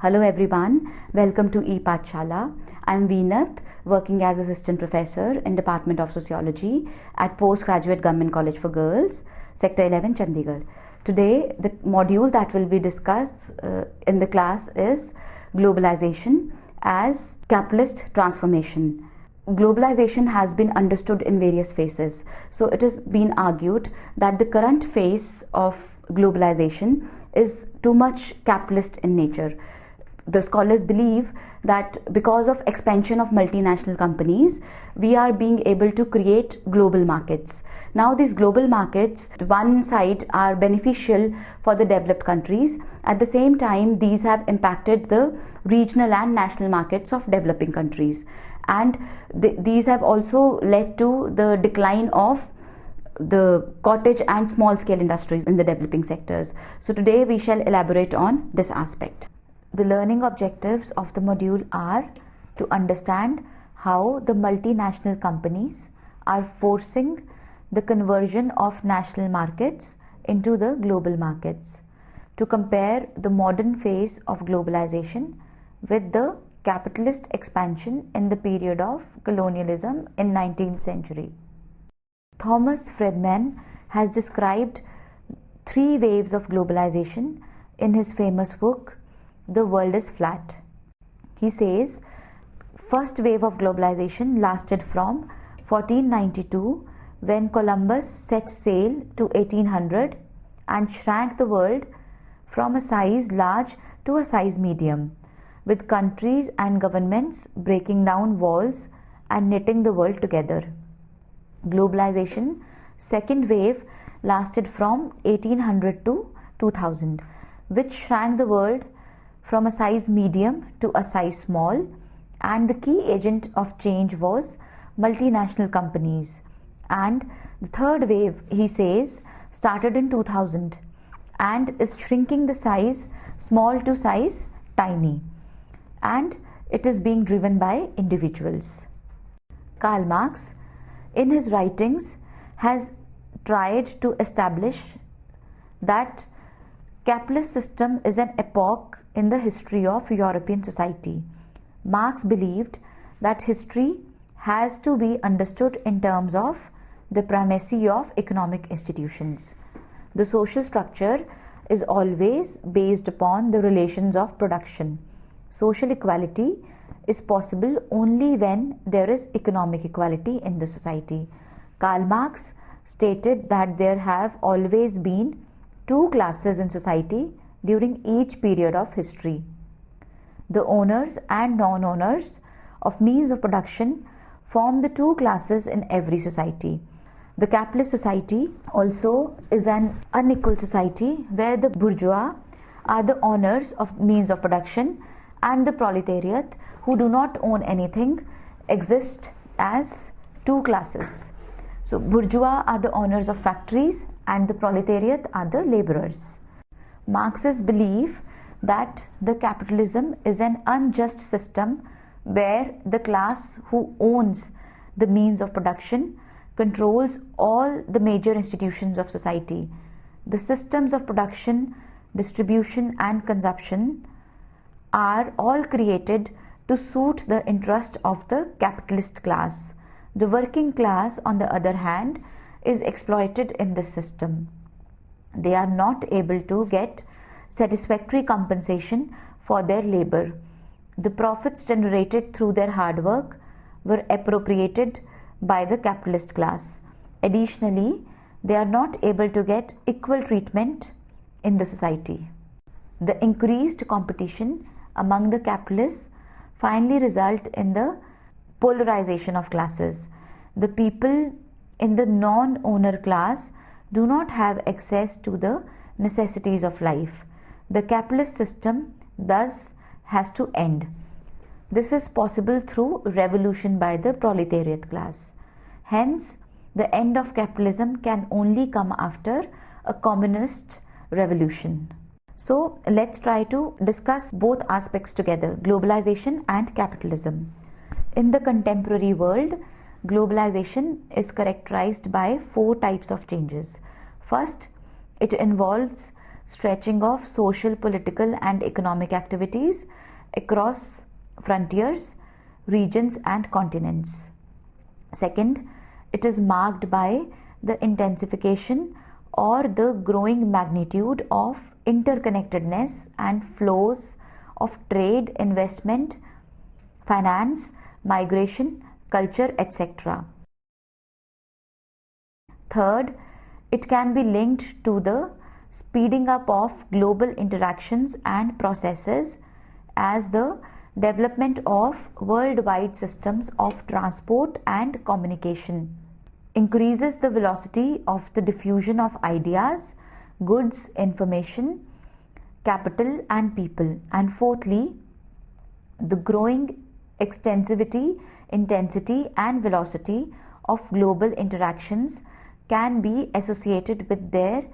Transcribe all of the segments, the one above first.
Hello everyone, welcome to ePathshala. I am Veenat, working as Assistant Professor in Department of Sociology at Postgraduate Government College for Girls, Sector 11, Chandigarh. Today, the module that will be discussed in the class is Globalization as Capitalist Transformation. Globalization has been understood in various phases. So it has been argued that the current phase of globalization is too much capitalist in nature. The scholars believe that because of expansion of multinational companies, we are being able to create global markets. Now these global markets, one side, are beneficial for the developed countries. At the same time, these have impacted the regional and national markets of developing countries. And these have also led to the decline of the cottage and small scale industries in the developing sectors. So today we shall elaborate on this aspect. The learning objectives of the module are to understand how the multinational companies are forcing the conversion of national markets into the global markets, to compare the modern phase of globalization with the capitalist expansion in the period of colonialism in 19th century. Thomas Friedman has described three waves of globalization in his famous book, The World is Flat. He says, first wave of globalization lasted from 1492, when Columbus set sail, to 1800 and shrank the world from a size large to a size medium, with countries and governments breaking down walls and knitting the world together. Globalization, second wave, lasted from 1800 to 2000, which shrank the world from a size medium to a size small, and the key agent of change was multinational companies. And the third wave, he says, started in 2000 and is shrinking the size small to size tiny, and it is being driven by individuals. Karl Marx, in his writings, has tried to establish that capitalist system is an epoch in the history of European society. Marx believed that history has to be understood in terms of the primacy of economic institutions. The social structure is always based upon the relations of production. Social equality is possible only when there is economic equality in the society. Karl Marx stated that there have always been two classes in society during each period of history: the owners and non-owners of means of production form the two classes in every society. The capitalist society also is an unequal society where the bourgeois are the owners of means of production and the proletariat, who do not own anything, exist as two classes. So bourgeois are the owners of factories and the proletariat are the laborers. Marxists believe that the capitalism is an unjust system where the class who owns the means of production controls all the major institutions of society. The systems of production, distribution and consumption are all created to suit the interest of the capitalist class. The working class, on the other hand, is exploited in this system. They are not able to get satisfactory compensation for their labor. The profits generated through their hard work were appropriated by the capitalist class. Additionally, they are not able to get equal treatment in the society. The increased competition among the capitalists finally result in the polarization of classes. The people in the non-owner class do not have access to the necessities of life. The capitalist system thus has to end. This is possible through revolution by the proletariat class. Hence, the end of capitalism can only come after a communist revolution. So let's try to discuss both aspects together, globalization and capitalism. In the contemporary world, globalization is characterized by four types of changes. First, it involves stretching of social, political, and economic activities across frontiers, regions, and continents. Second, it is marked by the intensification or the growing magnitude of interconnectedness and flows of trade, investment, finance, migration, culture, etc. Third, it can be linked to the speeding up of global interactions and processes as the development of worldwide systems of transport and communication increases the velocity of the diffusion of ideas, goods, information, capital, and people. And fourthly, the growing extensivity, intensity, and velocity of global interactions can be associated with their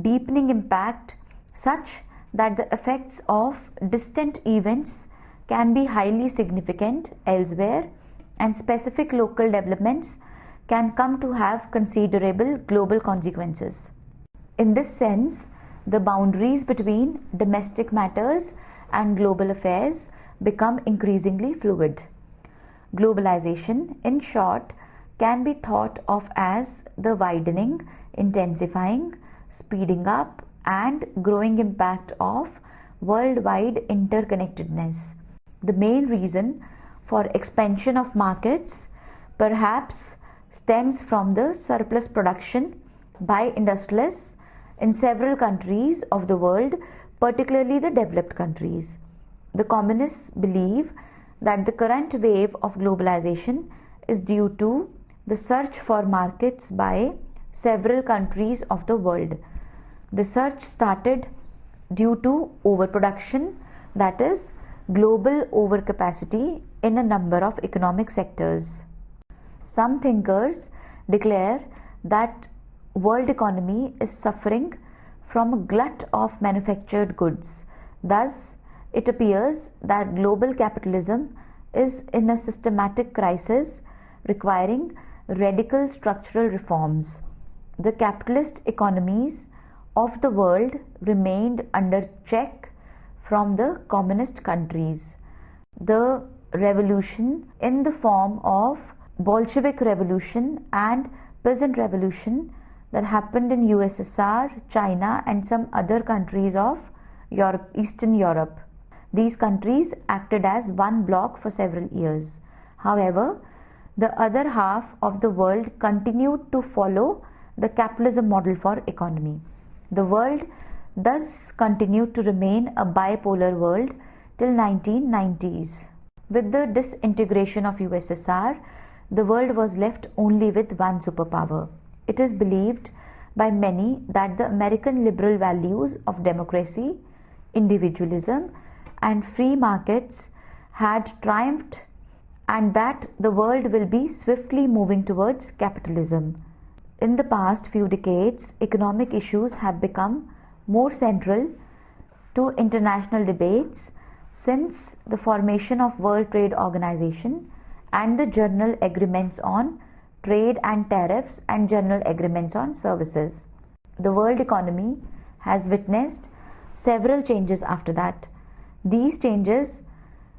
deepening impact, such that the effects of distant events can be highly significant elsewhere, and specific local developments can come to have considerable global consequences. In this sense, the boundaries between domestic matters and global affairs become increasingly fluid. Globalization, in short, can be thought of as the widening, intensifying, speeding up, and growing impact of worldwide interconnectedness. The main reason for expansion of markets perhaps stems from the surplus production by industrialists in several countries of the world, particularly the developed countries. The communists believe that the current wave of globalization is due to the search for markets by several countries of the world. The search started due to overproduction, that is, global overcapacity in a number of economic sectors. Some thinkers declare that world economy is suffering from a glut of manufactured goods. Thus, it appears that global capitalism is in a systematic crisis requiring radical structural reforms. The capitalist economies of the world remained under check from the communist countries. The revolution in the form of Bolshevik revolution and peasant revolution that happened in USSR, China, and some other countries of Eastern Europe. These countries acted as one bloc for several years. However, the other half of the world continued to follow the capitalism model for economy. The world thus continued to remain a bipolar world till 1990s. With the disintegration of USSR, the world was left only with one superpower. It is believed by many that the American liberal values of democracy, individualism, and free markets had triumphed, and that the world will be swiftly moving towards capitalism. In the past few decades, economic issues have become more central to international debates since the formation of World Trade Organization and the General Agreements on Trade and Tariffs and General Agreements on Services. The world economy has witnessed several changes after that. These changes,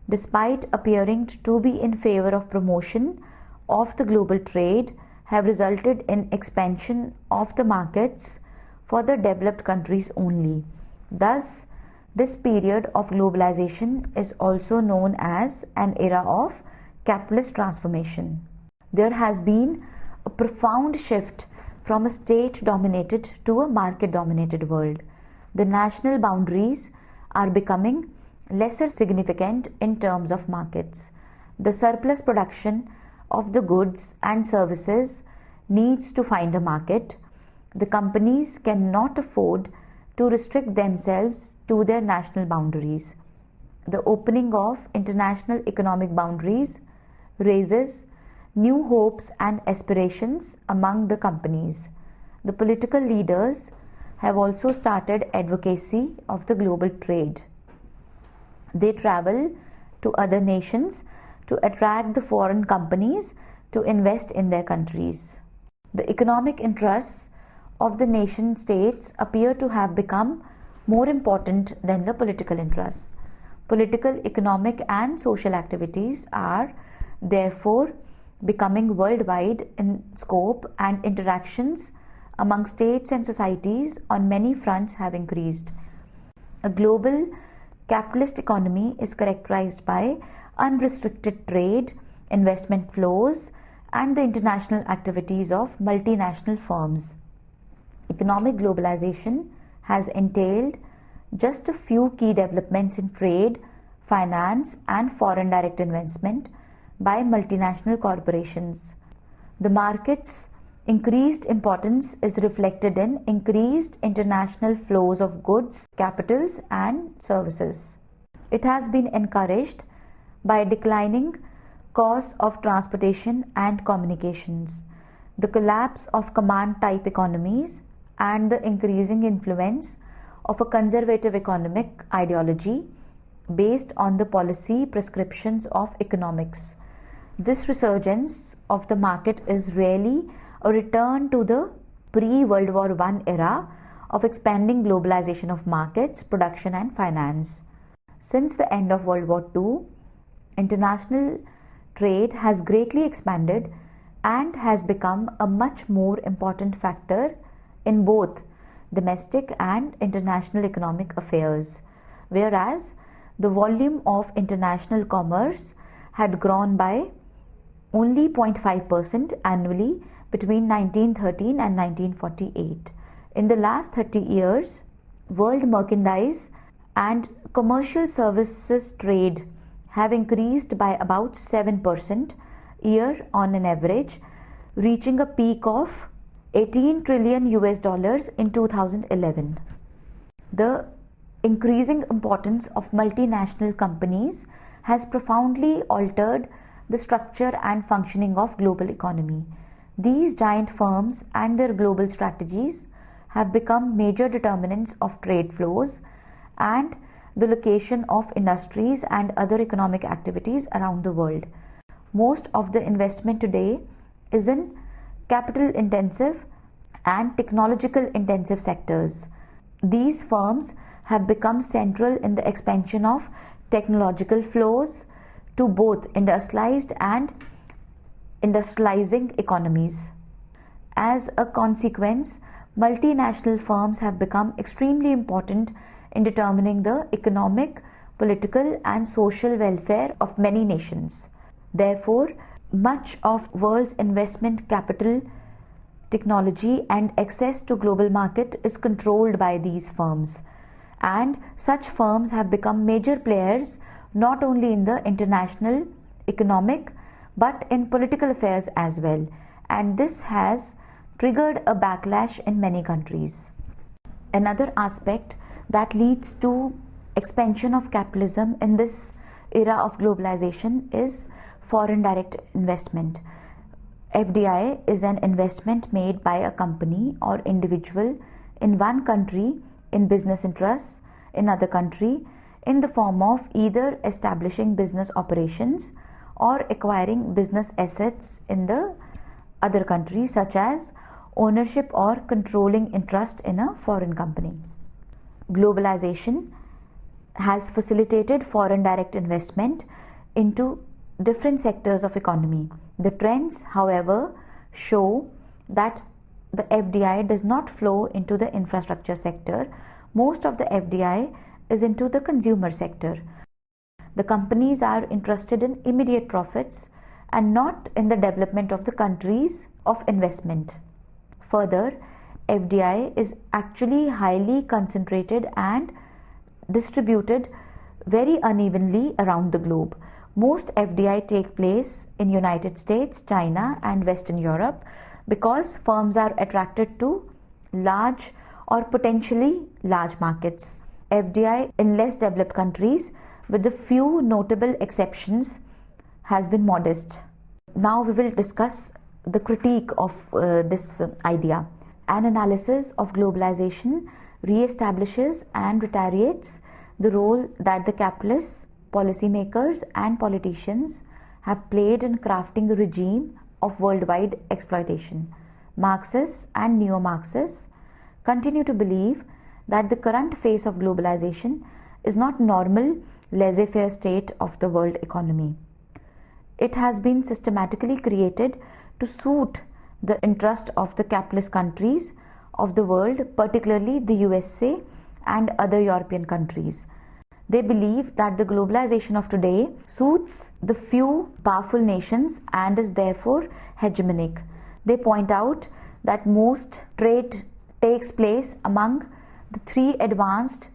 despite appearing to be in favor of promotion of the global trade, have resulted in expansion of the markets for the developed countries only. Thus, this period of globalization is also known as an era of capitalist transformation. There has been a profound shift from a state-dominated to a market-dominated world. The national boundaries are becoming lesser significant in terms of markets. The surplus production of the goods and services needs to find a market. The companies cannot afford to restrict themselves to their national boundaries. The opening of international economic boundaries raises new hopes and aspirations among the companies. The political leaders have also started advocacy of the global trade. They travel to other nations to attract the foreign companies to invest in their countries. The economic interests of the nation states appear to have become more important than the political interests. Political, economic, and social activities are therefore becoming worldwide in scope, and interactions among states and societies on many fronts have increased. A global capitalist economy is characterized by unrestricted trade, investment flows, and the international activities of multinational firms. Economic globalization has entailed just a few key developments in trade, finance, and foreign direct investment by multinational corporations. The market's increased importance is reflected in increased international flows of goods, capitals, and services. It has been encouraged by declining costs of transportation and communications, the collapse of command type economies, and the increasing influence of a conservative economic ideology based on the policy prescriptions of economics. This resurgence of the market is really a return to the pre-World War I era of expanding globalization of markets, production, and finance. Since the end of World War II, international trade has greatly expanded and has become a much more important factor in both domestic and international economic affairs, whereas the volume of international commerce had grown by only 0.5% annually between 1913 and 1948. In the last 30 years, world merchandise and commercial services trade have increased by about 7% year on an average, reaching a peak of 18 trillion US dollars in 2011. The increasing importance of multinational companies has profoundly altered the structure and functioning of global economy. These giant firms and their global strategies have become major determinants of trade flows and the location of industries and other economic activities around the world. Most of the investment today is in capital intensive and technological intensive sectors. These firms have become central in the expansion of technological flows to both industrialized and industrializing economies. As a consequence, multinational firms have become extremely important in determining the economic, political, and social welfare of many nations. Therefore, much of world's investment capital, technology, and access to global market is controlled by these firms, and such firms have become major players not only in the international economic but in political affairs as well, and this has triggered a backlash in many countries. Another aspect that leads to expansion of capitalism in this era of globalization is foreign direct investment. FDI is an investment made by a company or individual in one country in business interests in another country in the form of either establishing business operations or acquiring business assets in the other country, such as ownership or controlling interest in a foreign company. Globalization has facilitated foreign direct investment into different sectors of economy. The trends, however, show that the FDI does not flow into the infrastructure sector. Most of the FDI is into the consumer sector. The companies are interested in immediate profits and not in the development of the countries of investment. Further, FDI is actually highly concentrated and distributed very unevenly around the globe. Most FDI take place in United States, China, and Western Europe because firms are attracted to large or potentially large markets. FDI in less developed countries, with a few notable exceptions, has been modest. Now we will discuss the critique of this idea. An analysis of globalization re-establishes and reiterates the role that the capitalists, policymakers, and politicians have played in crafting a regime of worldwide exploitation. Marxists and neo-Marxists continue to believe that the current phase of globalization is not normal, laissez-faire state of the world economy. It has been systematically created to suit the interest of the capitalist countries of the world, particularly the USA and other European countries. They believe that the globalization of today suits the few powerful nations and is therefore hegemonic. They point out that most trade takes place among the three advanced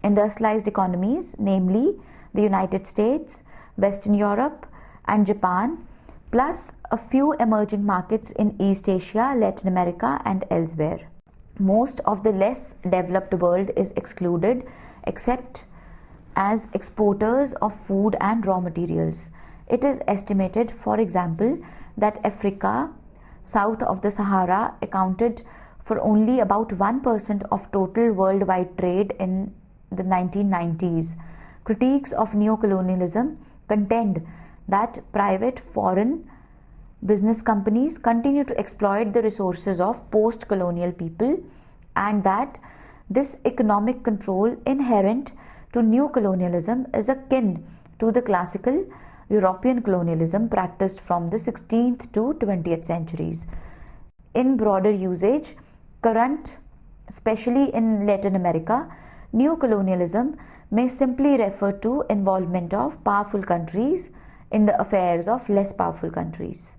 industrialized economies, namely the United States, Western Europe, and Japan, plus a few emerging markets in East Asia, Latin America, and elsewhere. Most of the less developed world is excluded except as exporters of food and raw materials. It is estimated, for example, that Africa south of the Sahara accounted for only about 1% of total worldwide trade in the 1990s. Critiques of neocolonialism contend that private foreign business companies continue to exploit the resources of post-colonial people, and that this economic control inherent to neocolonialism is akin to the classical European colonialism practiced from the 16th to 20th centuries. In broader usage, current, especially in Latin America, neocolonialism may simply refer to involvement of powerful countries in the affairs of less powerful countries.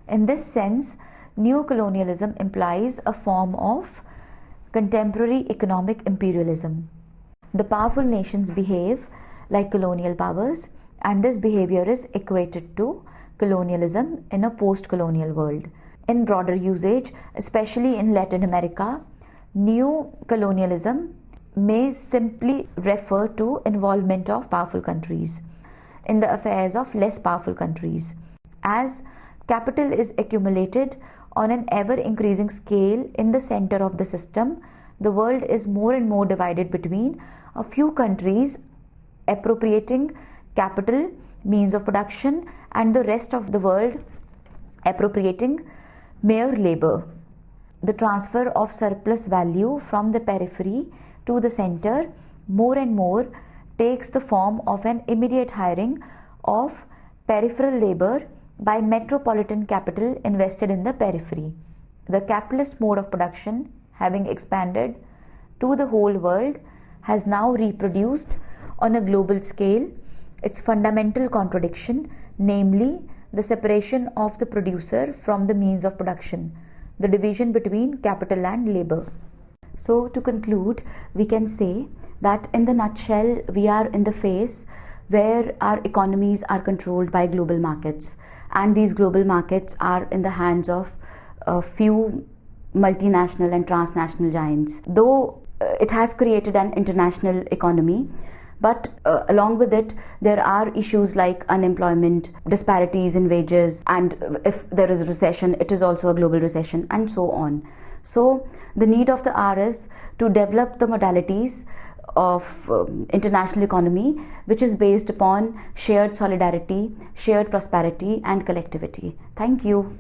In this sense, neocolonialism implies a form of contemporary economic imperialism. The powerful nations behave like colonial powers, and this behavior is equated to colonialism in a post-colonial world. In broader usage, especially in Latin America, neocolonialism may simply refer to involvement of powerful countries in the affairs of less powerful countries. As capital is accumulated on an ever increasing scale in the center of the system, the world is more and more divided between a few countries appropriating capital, means of production, and the rest of the world appropriating mere labor. The transfer of surplus value from the periphery to the center more and more takes the form of an immediate hiring of peripheral labor by metropolitan capital invested in the periphery. The capitalist mode of production, having expanded to the whole world, has now reproduced on a global scale its fundamental contradiction, namely the separation of the producer from the means of production, the division between capital and labor. So, to conclude, we can say that in the nutshell, we are in the phase where our economies are controlled by global markets, and these global markets are in the hands of a few multinational and transnational giants. Though it has created an international economy, but along with it, there are issues like unemployment, disparities in wages, and if there is a recession, it is also a global recession, and so on. So the need of the hour is to develop the modalities of international economy which is based upon shared solidarity, shared prosperity, and collectivity. Thank you.